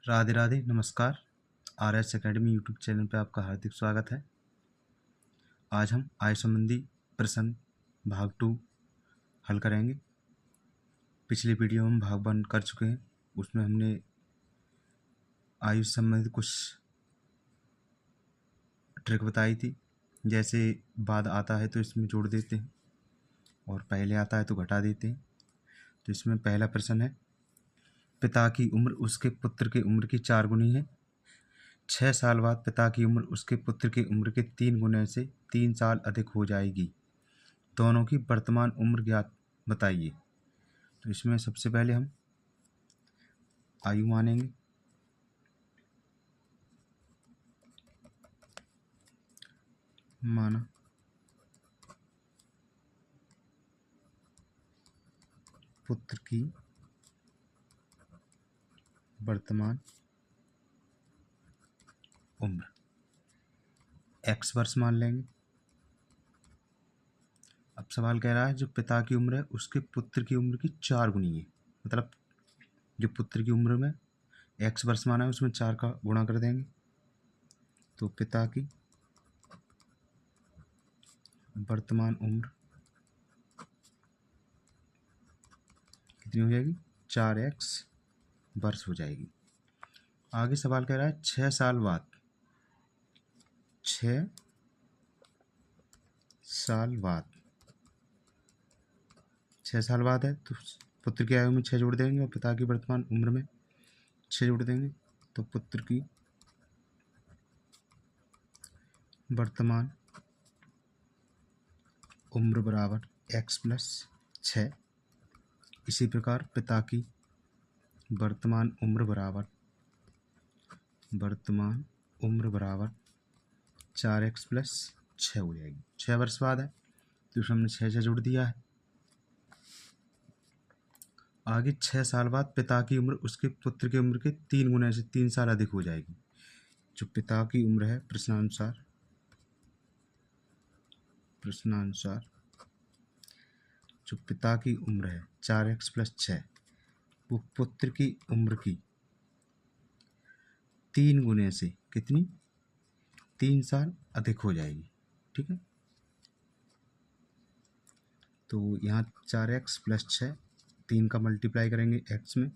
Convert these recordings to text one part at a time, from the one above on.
राधे राधे नमस्कार। R S academy YouTube channel पे आपका हार्दिक स्वागत है। आज हम आयु संबंधी प्रश्न भाग 2 हल करेंगे। पिछली वीडियो में भाग 1 कर चुके हैं। उसमें हमने आयु संबंधी कुछ ट्रिक बताई थी, जैसे बाद आता है तो इसमें जोड़ देते हैं और पहले आता है तो घटा देते हैं। तो इसमें पहला प्रश्न है, पिता की उम्र उसके पुत्र की उम्र की 4 गुनी है। 6 साल बाद पिता की उम्र उसके पुत्र की उम्र के 3 गुने से 3 साल अधिक हो जाएगी। दोनों की वर्तमान उम्र ज्ञात बताइए। तो इसमें सबसे पहले हम आयु मानेंगे। माना पुत्र की वर्तमान उम्र x वर्ष मान लेंगे। अब सवाल कह रहा है जो पिता की उम्र है उसके पुत्र की उम्र की 4 गुनी है, मतलब जो पुत्र की उम्र में x वर्ष माना है उसमें 4 का गुणा कर देंगे। तो पिता की वर्तमान उम्र कितनी हो जाएगी? 4x वर्ष हो जाएगी। आगे सवाल कह रहा है 6 साल बाद 6 साल बाद 6 साल बाद है तो पुत्र की आयु में 6 जोड़ देंगे और पिता की वर्तमान उम्र में 6 जोड़ देंगे। तो पुत्र की वर्तमान उम्र बराबर x प्लस 6। इसी प्रकार पिता की वर्तमान उम्र बराबर 4x प्लस 6 हो जाएगी। 6 वर्ष बाद है तो उसमें हमने 6 जोड़ दिया है। आगे 6 साल बाद पिता की उम्र उसके पुत्र की उम्र के 3 गुने से 3 साल अधिक हो जाएगी। जो पिता की उम्र है प्रश्नानुसार जो पिता की उम्र है 4x प्लस 6, वो पुत्र की उम्र की 3 गुने से कितनी 3 साल अधिक हो जाएगी। ठीक है, तो यहाँ 4x प्लस 6 3 का मल्टीप्लाई करेंगे x में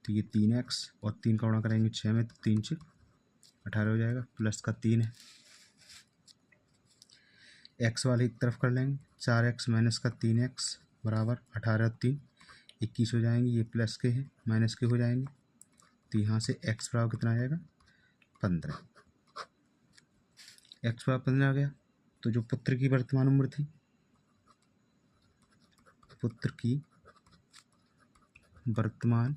तो ये 3x और 3 का गुणा करेंगे 6 में तो 3 से 18 हो जाएगा। प्लस का 3 है, x वाले एक तरफ कर लेंगे। 4x माइनस का 3x बराबर 18 3 21 हो जाएंगे। ये प्लस के हैं माइनस के हो जाएंगे तो यहाँ से x बराबर कितना आ जाएगा 15। x बराबर 15 आ गया। तो जो पुत्र की वर्तमान उम्र थी, पुत्र की वर्तमान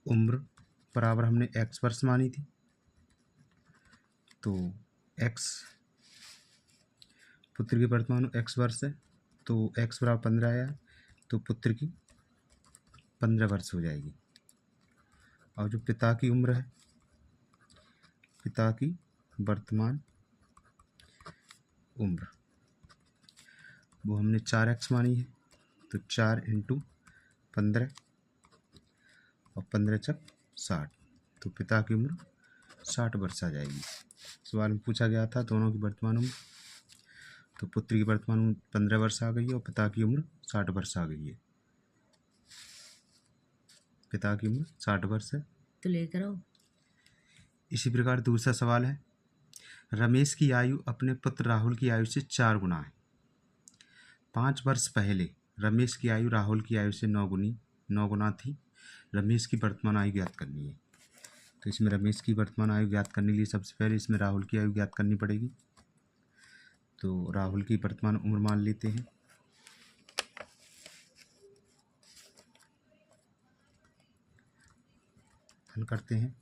उम्र बराबर हमने x वर्ष मानी थी, तो x पुत्र की वर्तमान x वर्ष है तो x बराबर 15 आया तो पुत्र की 15 वर्ष हो जाएगी। और जो पिता की उम्र है, पिता की वर्तमान उम्र वो हमने 4x मानी है तो 4 × 15 और 15 चक 60, तो पिता की उम्र 60 वर्ष आ जाएगी। सवाल में पूछा गया था दोनों की वर्तमान उम्र, तो पुत्र की वर्तमान उम्र 15 वर्ष आ गई है और पिता की उम्र 60 वर्ष आ गई है। पिता की उम्र 60 वर्ष है तो लेकर आओ। इसी प्रकार दूसरा सवाल है, रमेश की आयु अपने पुत्र राहुल की आयु से 4 गुना है। 5 वर्ष पहले रमेश की आयु राहुल की आयु से 9 गुना थी। रमेश की वर्तमान आयु ज्ञात करनी है। तो इसमें रमेश की वर्तमान आयु ज्ञात करने के लिए सबसे पहले इसमें राहुल की आयु ज्ञात करनी पड़ेगी। तो राहुल की वर्तमान उम्र मान लेते हैं। हल करते हैं।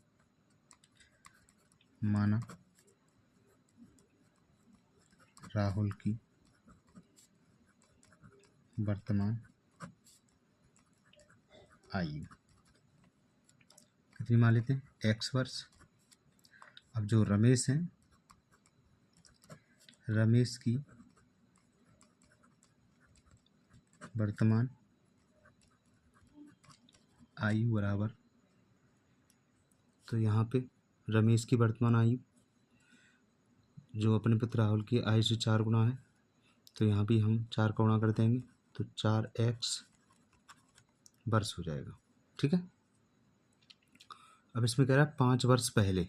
माना राहुल की वर्तमान आयु कितनी मान लेते हैं x वर्ष। अब जो रमेश है, रमेश की वर्तमान आयु बराबर तो यहाँ पे रमेश की वर्तमान आयु जो अपने पुत्र राहुल की आयु से 4 गुना है, तो यहाँ भी हम 4 का गुणा कर देंगे तो 4x वर्ष हो जाएगा। ठीक है। अब इसमें कह रहा है 5 वर्ष पहले,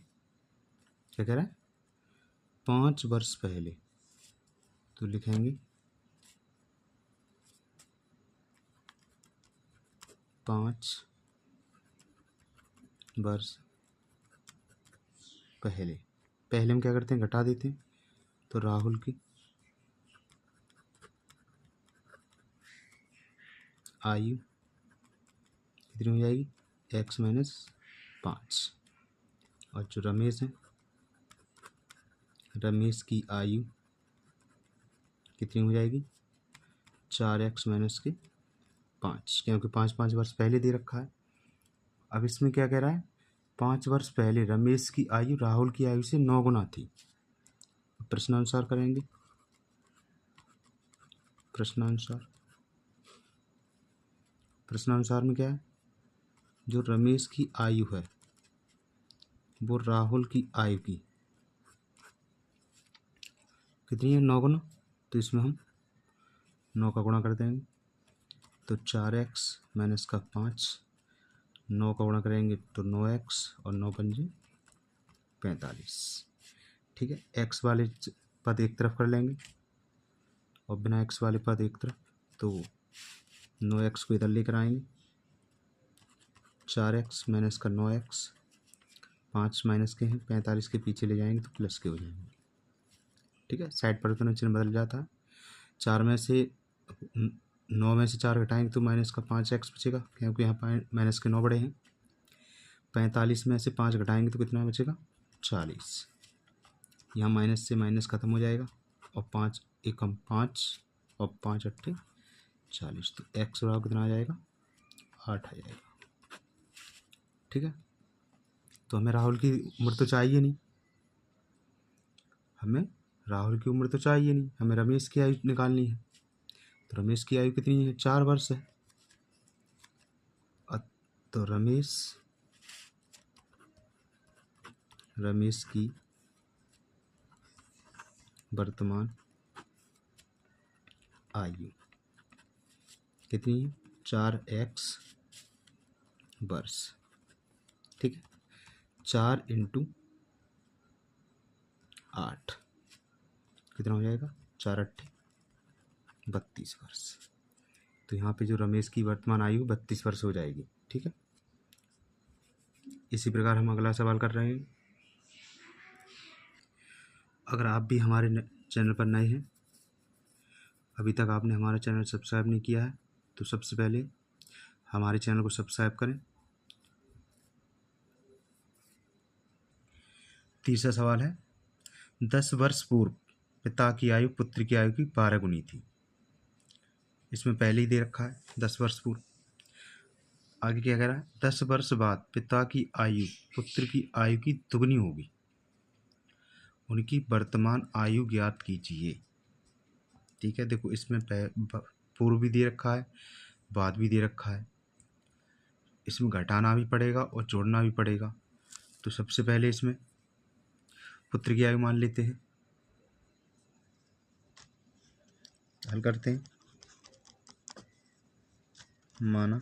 क्या कह रहा है 5 वर्ष पहले, तो लिखेंगे 5 वर्ष पहले। पहले हम क्या करते हैं, घटा देते हैं, तो राहुल की आयु कितनी हो जाएगी, x माइनस 5, और जो रमेश है, रमेश की आयु कितनी हो जाएगी, 4x माइनस के 5, क्योंकि 5 वर्ष पहले दे रखा है। अब इसमें क्या कह रहा है, 5 वर्ष पहले रमेश की आयु राहुल की आयु से 9 गुना थी। प्रश्नानुसार करेंगे, प्रश्नानुसार में क्या है, जो रमेश की आयु है वो राहुल की आयु की कितनी है, 9 गुना, तो इसमें हम 9 का गुणा कर देंगे, तो 4x माइनस का 5, 9 का गुणा करेंगे तो 9x और 9 पंजे 45। ठीक है। x वाले पद एक तरफ कर लेंगे और बिना x वाले पद एक तरफ, तो 9x को इधर लेकर आएंगे, 4x माइनस का 9x, 5 माइनस के हैं, 45 के पीछे ले जाएंगे तो प्लस के हो जाएंगे। ठीक है। साइड परिवर्तन चिन्ह बदल जाता है। 9 में से 4 घटाएंगे तो माइनस का 5x बचेगा, क्योंकि यहाँ माइनस के 9 बड़े हैं। 45 में से 5 घटाएंगे तो कितना बचेगा, 40। यहाँ माइनस से माइनस खत्म हो जाएगा और 5 एकम 5 और 5 अट्ठे 40, तो x बराबर कितना आ जाएगा, 8 आ जाएगा। ठीक है। तो हमें राहुल की उम्र तो चाहिए नहीं, हमें रमेश की आयु निकालनी है। तो रमेश की आयु कितनी है, 4 वर्ष है। तो रमेश की वर्तमान आयु कितनी है, 4x वर्ष। ठीक है। 4 × 8 कितना हो जाएगा, 4 अट्ठे 32 वर्ष। तो यहाँ पे जो रमेश की वर्तमान आयु 32 वर्ष हो जाएगी। ठीक है। इसी प्रकार हम अगला सवाल कर रहे हैं। अगर आप भी हमारे चैनल पर नए हैं, अभी तक आपने हमारा चैनल सब्सक्राइब नहीं किया है, तो सबसे पहले हमारे चैनल को सब्सक्राइब करें। तीसरा सवाल है, 10 वर्ष पूर्व पिता की आयु पुत्र की आयु की 12 गुनी थी। इसमें पहले ही दे रखा है 10 वर्ष पूर्व। आगे क्या कह रहा है, 10 वर्ष बाद पिता की आयु पुत्र की आयु की दुगनी होगी, उनकी वर्तमान आयु ज्ञात कीजिए। ठीक है। देखो, इसमें पूर्व भी दे रखा है, बाद भी दे रखा है, इसमें घटाना भी पड़ेगा और जोड़ना भी पड़ेगा। तो सबसे पहले इसमें पुत्र की आयु मान लेते हैं, हल करते हैं। माना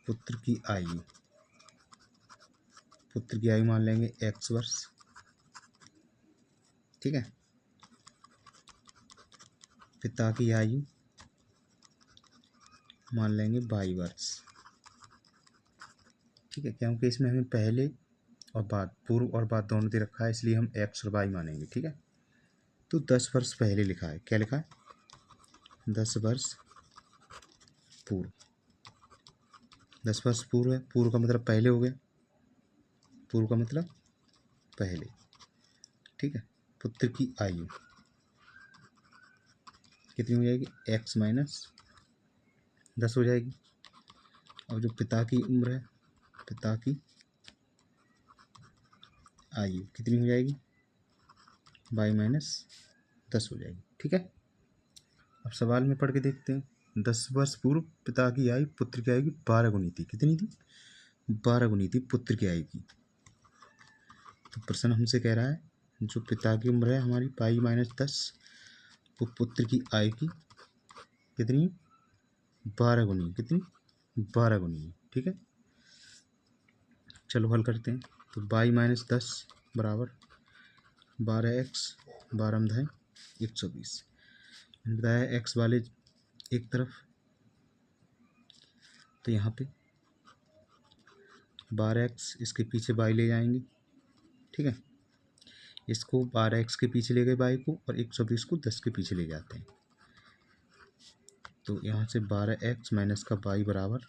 पुत्र की आयु मान लेंगे x वर्ष। ठीक है। पिता की आयु मान लेंगे y वर्ष। ठीक है। क्योंकि इसमें हमें पहले और बाद, पूर्व और बाद दोनों दे रखा है, इसलिए हम x और y मानेंगे। ठीक है। तो 10 वर्ष पहले लिखा है, क्या लिखा है, 10 वर्ष पूर्व। 10 वर्ष पूर्व है, पूर्व का मतलब पहले हो गया, पूर्व का मतलब पहले। ठीक है। पुत्र की आयु कितनी हो जाएगी, x माइनस 10 हो जाएगी। और जो पिता की उम्र है, पिता की आयु कितनी हो जाएगी, y माइनस 10 हो जाएगी। ठीक है। अब सवाल में पढ़ के देखते हैं। 10 वर्ष पूर्व पिता की आयु पुत्र की आयु की 12 गुनी थी। कितनी थी? 12 गुनी थी पुत्र की आयु की। तो प्रश्न हमसे कह रहा है जो पिता की उम्र है हमारी पाई माइनस 10, वो पुत्र की आयु की कितनी? 12 गुनी। कितनी? 12 गुनी। ठीक है, चलो हल करते हैं। तो बाई माइनस 10 बराबर 12x, 12 में है 120। मैंने बताया एक्स वाले एक तरफ, तो यहाँ पे 12x इसके पीछे बाई ले जाएंगे। ठीक है, इसको 12x के पीछे ले गए बाई को, और 120 को 10 के पीछे ले जाते हैं। तो यहाँ से 12x माइनस का बाई बराबर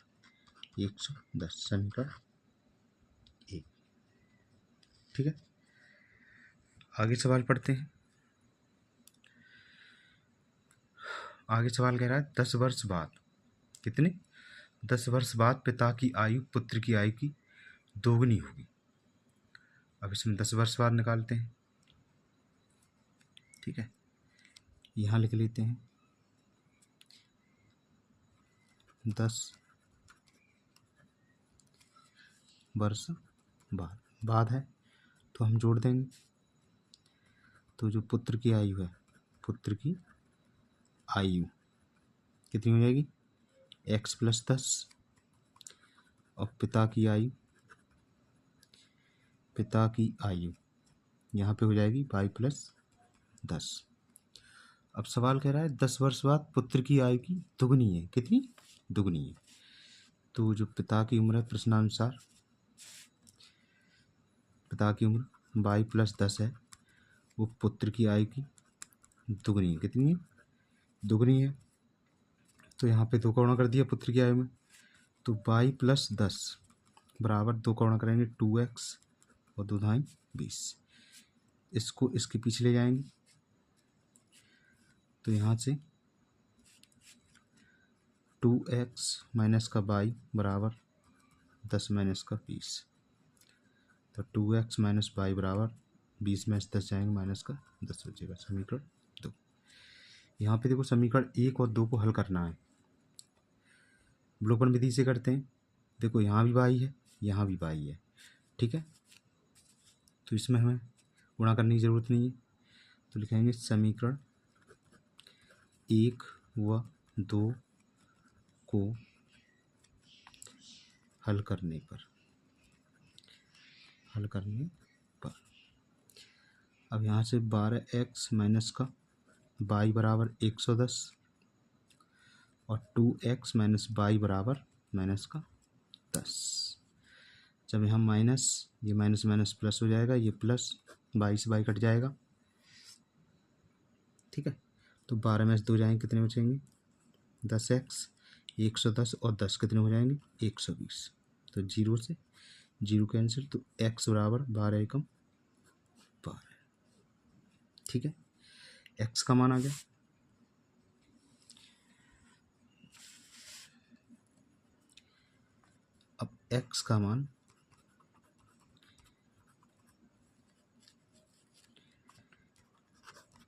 110, समीकरण 1। ठीक है, आगे सवाल पढ़ते हैं। आगे सवाल कह रहा है 10 वर्ष बाद कितने? 10 वर्ष बाद पिता की आयु पुत्र की आयु की दोगुनी होगी। अब इसमें 10 वर्ष बाद निकालते हैं। ठीक है, यहाँ लिख लेते हैं 10 वर्ष बाद। बाद है तो हम जोड़ देंगे। तो जो पुत्र की आयु है, पुत्र की आयु कितनी हो जाएगी? x प्लस 10, और पिता की आयु, पिता की आयु यहाँ पे हो जाएगी y प्लस 10। अब सवाल कह रहा है 10 वर्ष बाद पुत्र की आयु की दुगनी है। कितनी? दुगनी है। तो जो पिता की उम्र है प्रश्नानुसार, पिता की उम्र y प्लस 10 है, वो पुत्र की आयु की दुगनी है। कितनी है? दुगनी है। तो यहाँ पे 2 का गुणा कर दिया पुत्र की आयु में, तो y प्लस 10 बराबर 2 का गुणा करेंगे 2x, और 2 धाई 20। इसको इसके पीछे ले जाएंगे, तो यहाँ से 2x माइनस का y बराबर 10 माइनस का 20। तो 2x माइनस y बराबर 20 में 10 जाएंगे, माइनस का 10 बचेगा। समीकरण 2। यहाँ पे देखो समीकरण 1 और 2 को हल करना है। अवलोकन विधि से करते हैं। देखो यहाँ भी y है, यहाँ भी y है। ठीक है, तो इसमें हमें गुणा करने की ज़रूरत नहीं है। तो लिखेंगे समीकरण 1 व 2 को हल करने पर, अब यहाँ से 12x माइनस का y बराबर 110, और 2x माइनस y बराबर माइनस का 10। जब यहाँ माइनस, ये माइनस माइनस प्लस हो जाएगा, ये प्लस, 22 से y कट जाएगा। ठीक है, तो 12 में से 2 जाएंगे, कितने बचेंगे? 10x, 110 और 10 कितने हो जाएंगे? 120। तो 0 से 0 कैंसिल, तो x बराबर 12 एकम 12। ठीक है, x का मान आ गया। अब x का मान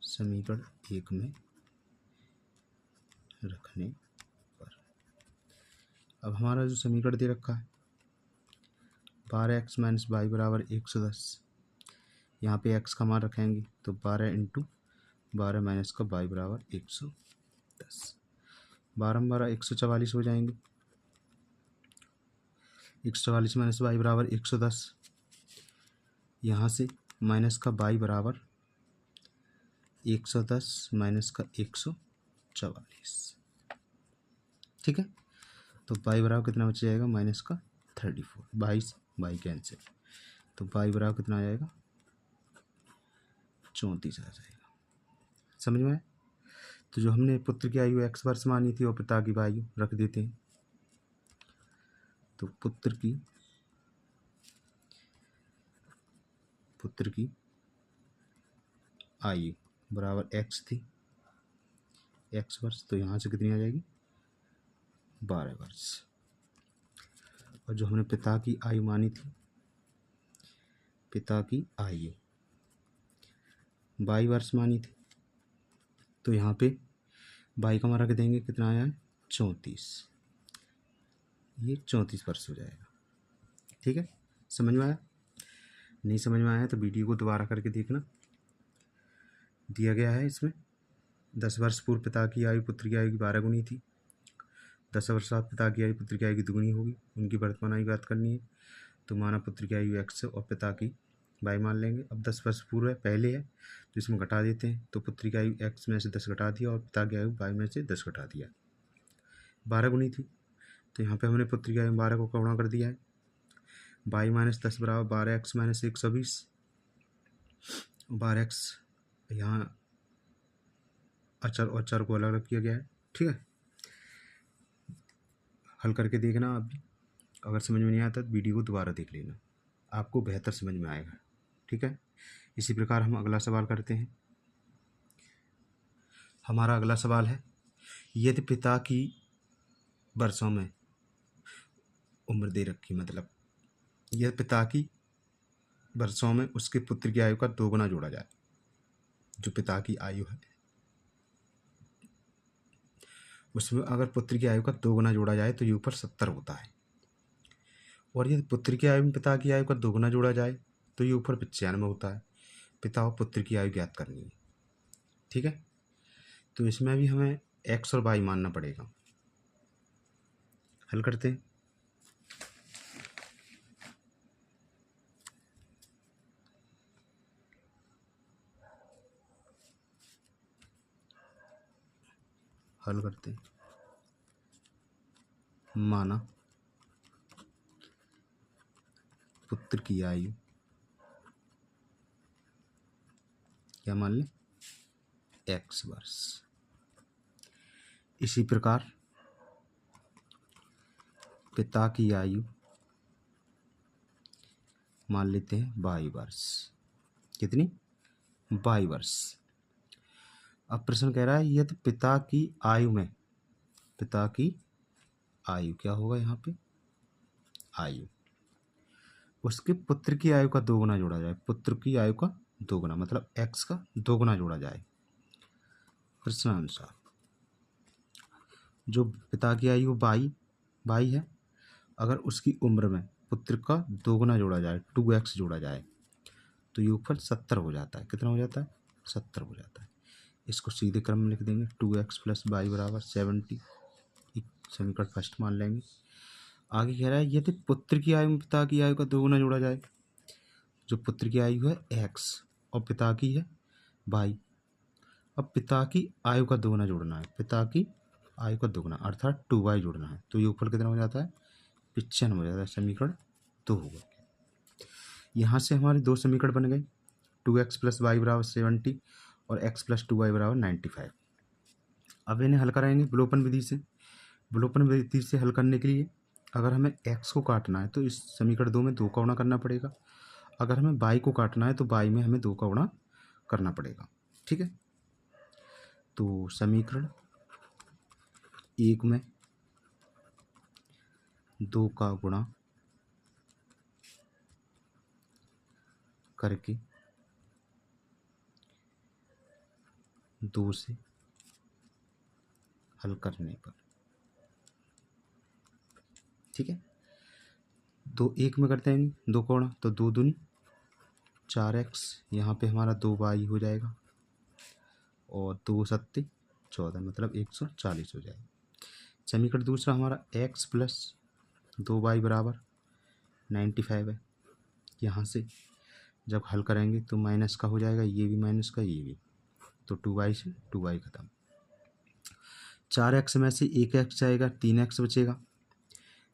समीकरण 1 में रखने पर, अब हमारा जो समीकरण दे रखा है 12x माइनस वाई बराबर 110, यहाँ पे x का मान रखेंगे तो 12 इंटू 12 माइनस का वाई बराबर 110। 12 में 12 144 हो जाएंगे। 144 माइनस वाई बराबर 110। यहाँ से माइनस का वाई बराबर 110 माइनस का 144। ठीक है, तो वाई बराबर कितना बच जाएगा? माइनस का 34। 22 वाई कैंसिल, तो वाई बराबर कितना आ जाएगा? 34 आ जाएगा। समझ में आया? तो जो हमने पुत्र की आयु x वर्ष मानी थी और पिता की आयु रख देते हैं। तो पुत्र की आयु बराबर x थी, x वर्ष, तो यहाँ से कितनी आ जाएगी? 12 वर्ष। और जो हमने पिता की आयु मानी थी, पिता की आयु 22 वर्ष मानी थी, तो यहाँ पे 22 का मान रख देंगे, कितना आया है? 34, ये 34 वर्ष हो जाएगा। ठीक है, समझ में आया? नहीं समझ में आया तो वीडियो को दोबारा करके देखना। दिया गया है इसमें 10 वर्ष पूर्व पिता की आयु पुत्र की आयु की 12 गुनी थी। 10 वर्ष बाद पिता की आयु पुत्र की आयु की दुगुनी होगी। उनकी वर्तमान आयु ज्ञात करनी है। तो माना पुत्र की आयु x और पिता की y मान लेंगे। अब 10 वर्ष पूर्व है, पहले है, तो इसमें घटा देते हैं। तो पुत्र की आयु x में से 10 घटा दिया और पिता की आयु y में से 10 घटा दिया। 12 गुनी थी, तो यहाँ पे हमने पुत्र की आयु 12 को गुणा कर दिया है। y माइनस 10 बराबर 12x माइनस 120। 12x यहाँ अचर और चर को अलग अलग किया गया है। ठीक है, हल करके देखना आप भी। अगर समझ में नहीं आता तो वीडियो को दोबारा देख लेना, आपको बेहतर समझ में आएगा। ठीक है, इसी प्रकार हम अगला सवाल करते हैं। हमारा अगला सवाल है, यदि पिता की वर्षों में उम्र दे रखी, मतलब यदि पिता की वर्षों में उसके पुत्र की आयु का 2 गुना जोड़ा जाए। जो पिता की आयु है उसमें अगर पुत्र की आयु का 2 गुना जोड़ा जाए तो योगफल 70 होता है। और यदि पुत्र की आयु में पिता की आयु का 2 गुना जोड़ा जाए तो योगफल 95 होता है। पिता और पुत्र की आयु ज्ञात करनी है। ठीक है, तो इसमें भी हमें x और y मानना पड़ेगा। हल करते हैं। हल करते हैं। माना पुत्र की आयु क्या मान लें, x वर्ष। इसी प्रकार पिता की आयु मान लेते हैं y वर्ष। कितनी? y वर्ष। अब प्रश्न कह रहा है यदि पिता की आयु में, पिता की आयु क्या होगा यहाँ पे, आयु उसके पुत्र की आयु का 2 गुना जोड़ा जाए। पुत्र की आयु का 2 गुना मतलब x का 2 गुना जोड़ा जाए। प्रश्नानुसार जो पिता की आयु बाई है, अगर उसकी उम्र में पुत्र का 2 गुना जोड़ा जाए, 2x जोड़ा जाए, तो योगफल 70 हो जाता है। कितना हो जाता है? 70 हो जाता है। इसको सीधे क्रम में लिख देंगे, 2x प्लस y बराबर 70, समीकरण फर्स्ट मान लेंगे। आगे कह रहा है यदि पुत्र की आयु में पिता की आयु का 2 गुना जोड़ा जाए। जो पुत्र की आयु है x और पिता की है y। अब पिता की आयु का 2 गुना जोड़ना है, पिता की आयु का 2 गुना अर्थात 2y जोड़ना है। तो योगफल कितना हो जाता है? 95 हो जाता है। समीकरण 2 होगा। यहाँ से हमारे 2 समीकरण बन गए, 2x प्लस वाई बराबर 70 और x प्लस 2y बराबर 95। अब इन्हें हल कराएंगे विलोपन विधि से। विलोपन विधि से हल करने के लिए अगर हमें x को काटना है तो इस समीकरण 2 में 2 का गुणा करना पड़ेगा। अगर हमें y को काटना है तो y में हमें 2 का गुणा करना पड़ेगा। ठीक है, तो समीकरण 1 में 2 का गुणा करके 2 से हल करने पर, ठीक है, 2 1 में करते हैं 2 का गुणा, तो 2 दूनी 4x, यहाँ पे हमारा 2y हो जाएगा और 2 सत्ते 14 मतलब 140 हो जाएगा। समीकरण दूसरा हमारा x प्लस 2y बराबर 95 है। यहाँ से जब हल करेंगे तो माइनस का हो जाएगा, ये भी माइनस का, ये भी, तो 2y से 2y खत्म। 4x में से 1x जाएगा, 3x बचेगा।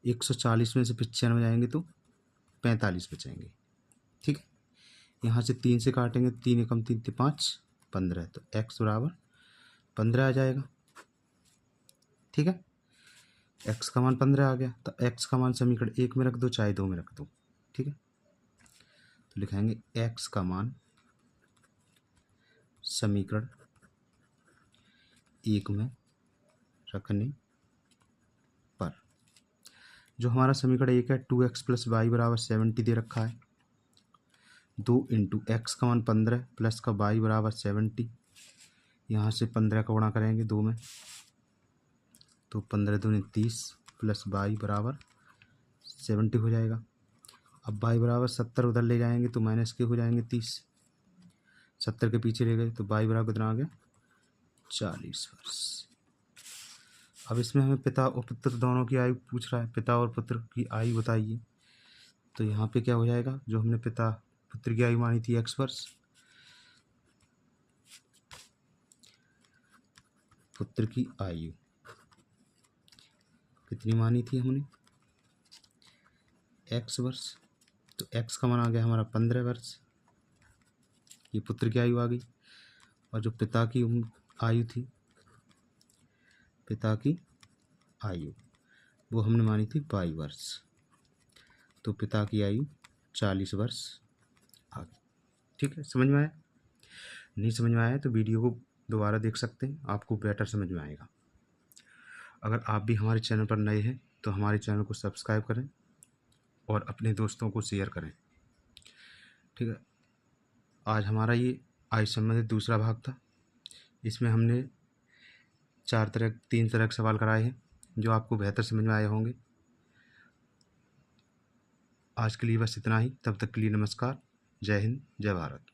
140 में से 95 जाएंगे तो 45 बचेंगे। ठीक है, यहाँ से 3 से काटेंगे, 3 एकम 3 × 5 15, तो x बराबर 15 आ जाएगा। ठीक है, x का मान 15 आ गया, तो x का मान समीकरण 1 में रख दो चाहे 2 में रख दो। ठीक है, तो लिखाएंगे x का मान समीकरण 1 में रखने पर, जो हमारा समीकरण 1 है 2x प्लस वाई बराबर 70 दे रखा है। 2 इंटू एक्स का मान 15 प्लस का वाई बराबर 70, यहाँ से 15 का गुणा करेंगे 2 में तो 15 दूनी 30 प्लस y बराबर 70 हो जाएगा। अब y बराबर 70 उधर ले जाएंगे तो माइनस के हो जाएंगे 30, 70 के पीछे ले गए तो y बराबर कितना आ गया 40 वर्ष। अब इसमें हमें पिता और पुत्र दोनों की आयु पूछ रहा है, पिता और पुत्र की आयु बताइए। तो यहाँ पे क्या हो जाएगा, जो हमने पिता पुत्र की आयु मानी थी x वर्ष, पुत्र की आयु कितनी मानी थी हमने x वर्ष, तो x का मान आ गया हमारा 15 वर्ष, ये पुत्र की आयु आ गई। और जो पिता की आयु थी, पिता की आयु वो हमने मानी थी 22 वर्ष, तो पिता की आयु 40 वर्ष आ गई। ठीक है, समझ में आया? नहीं समझ में आया तो वीडियो को दोबारा देख सकते हैं, आपको बेटर समझ में आएगा। अगर आप भी हमारे चैनल पर नए हैं तो हमारे चैनल को सब्सक्राइब करें और अपने दोस्तों को शेयर करें। ठीक है, आज हमारा ये आयु संबंधित दूसरा भाग था। इसमें हमने 3 तरह के सवाल कराए हैं जो आपको बेहतर समझ में आए होंगे। आज के लिए बस इतना ही, तब तक के लिए नमस्कार, जय हिंद, जय भारत।